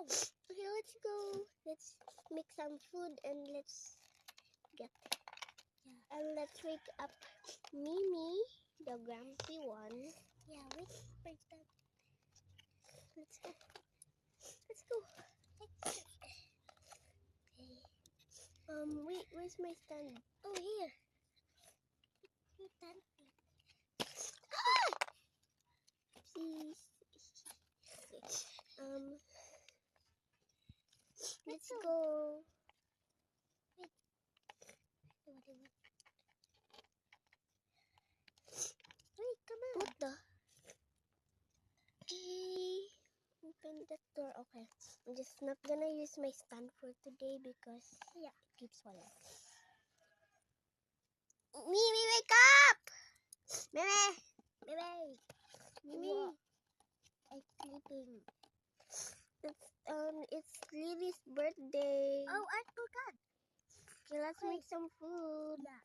Okay, let's go. Let's make some food and let's get. Yeah. And let's wake up Mimi, the grumpy one. Yeah, wake up. Let's go. Let's go. Okay. Wait, where's my stand? Oh, here. Your stand. Ah! Please. Let's go. Wait. Wait, come on. What the? Okay. Open the door. Okay. I'm just not gonna use my stand for today because it keeps falling. Mimi, wake up! Mimi. I'm sleeping. It's Lily's birthday. Oh, I forgot. Okay, let's make some food. Yeah.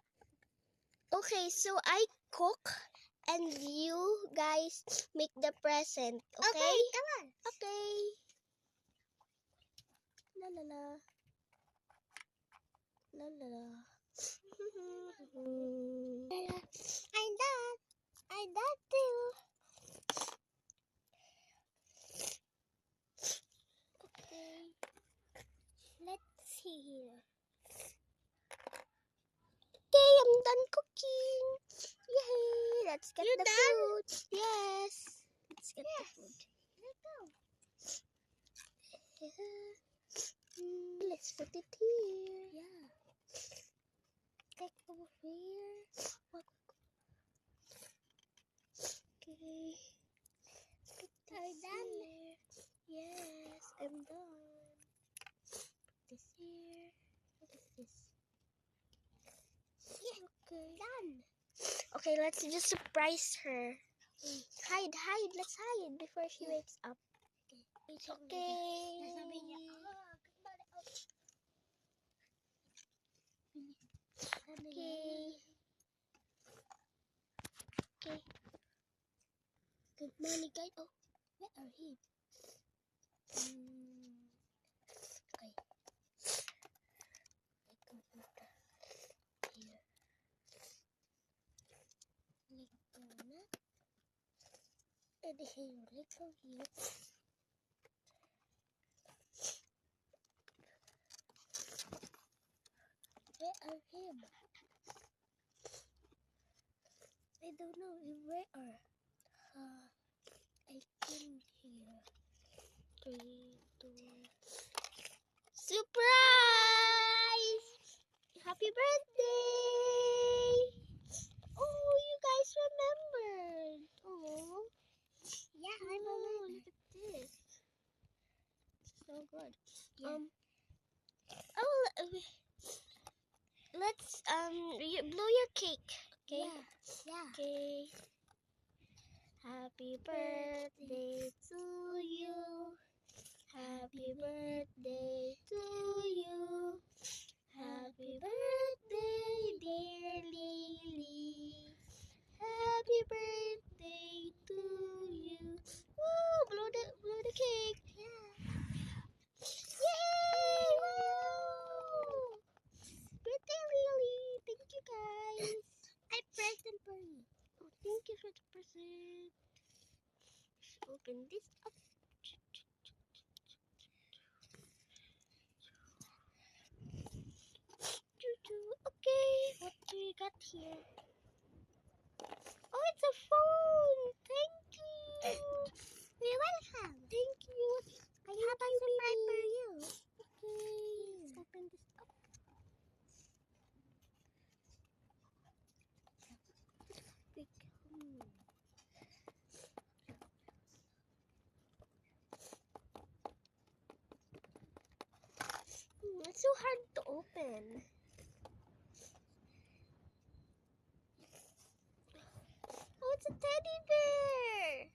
Okay, so I cook and you guys make the present. Okay, come on. Okay. La la la. La la la. I'm done. I'm done too. Okay. Let's see here. Okay, I'm done cooking. Yay! Let's get the food. Yes. Let's get the food. Let's go. Let's put it here. Yeah. Take over here. Okay. Are you done? Here. Yes, I'm done. Put this here. What is this? Yeah. Okay. Done. Okay, let's just surprise her. Hide. Let's hide before she wakes up. It's okay. Okay. Good morning, guys. Oh, where are he? Okay. Here. And here, let's go here. Where are him? I don't know where are. I came here. 3, 2. Surprise! Happy birthday! Oh, you guys remembered. Oh. Yeah, I remember. Look at this. So good. Yeah. Let's blow your cake. Okay. Yeah. Okay. Happy birthday to you. Happy birthday to you. Happy birthday, dear Lily. Happy birthday to you. Woo! Blow the cake. Yeah. Yay! Woo! Birthday, Lily. Thank you, guys. I present for you. Oh, thank you for the present. Let's open this up. Okay, what do we got here? Oh, it's a phone. Thank you. You're welcome. Thank you. I have a surprise for you. Okay, let's open this up. It's so hard to open. Oh, it's a teddy bear.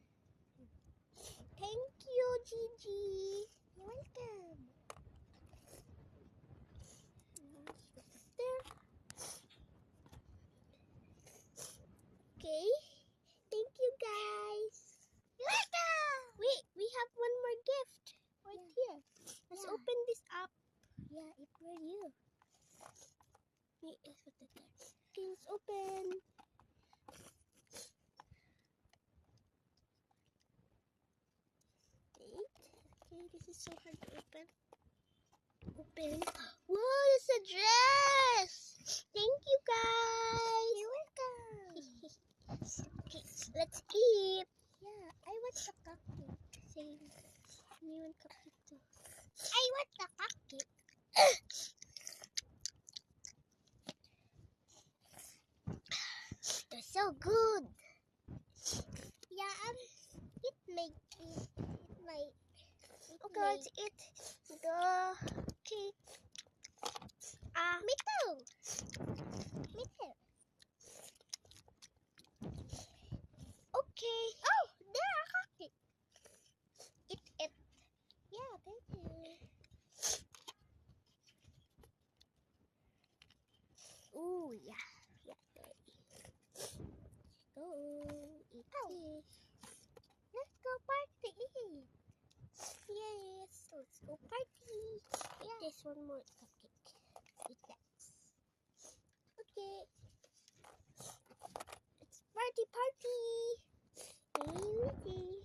Thank you, Gigi. You're welcome. There. Okay. Thank you, guys. You're welcome. Wait, we have one more gift right here. This is so hard to open. Open. Whoa, it's a dress. Thank you, guys. You're welcome. Okay, let's eat. Yeah, I want the cupcake. Same. You want cupcake too. I want the cupcake. They're so good. Yeah, it might. Okay, let's eat the cake. Me too. Me too. Okay. Oh, there are cupcake. Eat it. Yeah, thank you. Ooh, yeah. Go eat it. Let's go party. Yes, let's go party. Yeah. There's one more cupcake. Eat that. Okay. It's party. Yay.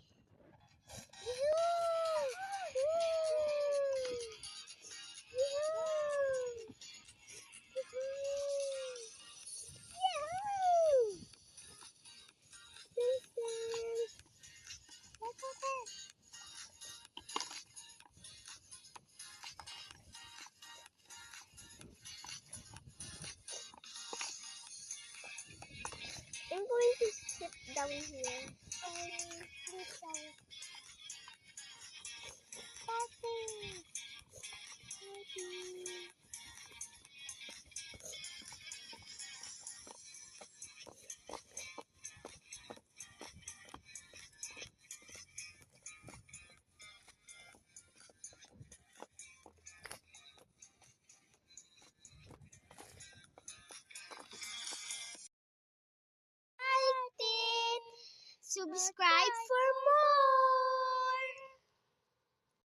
I'm going to sit down here. Subscribe for more.